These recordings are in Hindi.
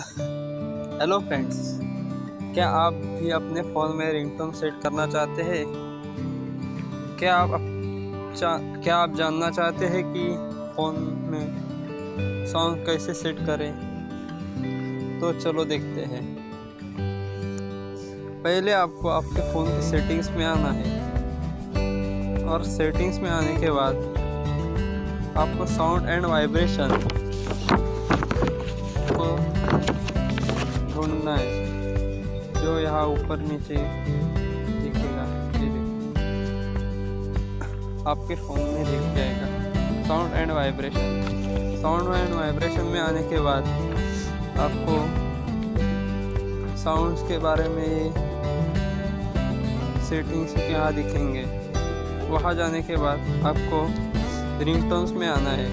हेलो फ्रेंड्स, क्या आप भी अपने फ़ोन में रिंगटोन सेट करना चाहते हैं? क्या आप जानना चाहते हैं कि फ़ोन में सॉन्ग कैसे सेट करें? तो चलो देखते हैं। पहले आपको आपके फ़ोन की सेटिंग्स में आना है और सेटिंग्स में आने के बाद आपको साउंड एंड वाइब्रेशन को ढूंढना है, जो यहाँ ऊपर नीचे दिखेगा। ये देखो, आपके फ़ोन में दिख जाएगा साउंड एंड वाइब्रेशन में आने के बाद आपको साउंड्स के बारे में सेटिंग्स यहाँ दिखेंगे। वहाँ जाने के बाद आपको रिंगटोन्स में आना है।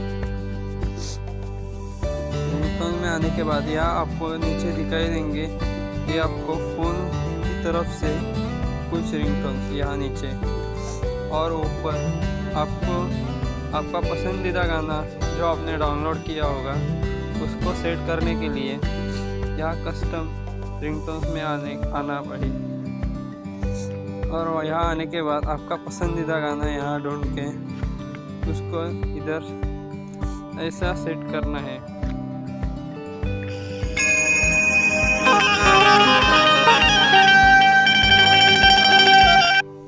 रिंगटोन में आने के बाद यहाँ आपको नीचे दिखाई देंगे कि आपको फ़ोन की तरफ से कुछ रिंगटोन्स यहाँ नीचे, और ऊपर आपको आपका पसंदीदा गाना जो आपने डाउनलोड किया होगा उसको सेट करने के लिए यहाँ कस्टम रिंगटोन्स में आना पड़े। और यहाँ आने के बाद आपका पसंदीदा गाना यहाँ ढूंढ के उसको इधर ऐसा सेट करना है।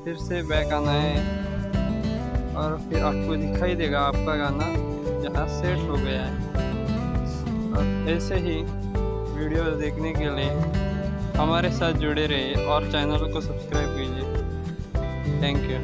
फिर से बैक आना है और फिर आपको दिखाई देगा आपका गाना यहाँ सेट हो गया है। और ऐसे ही वीडियो देखने के लिए हमारे साथ जुड़े रहिए और चैनल को सब्सक्राइब कीजिए। Thank you.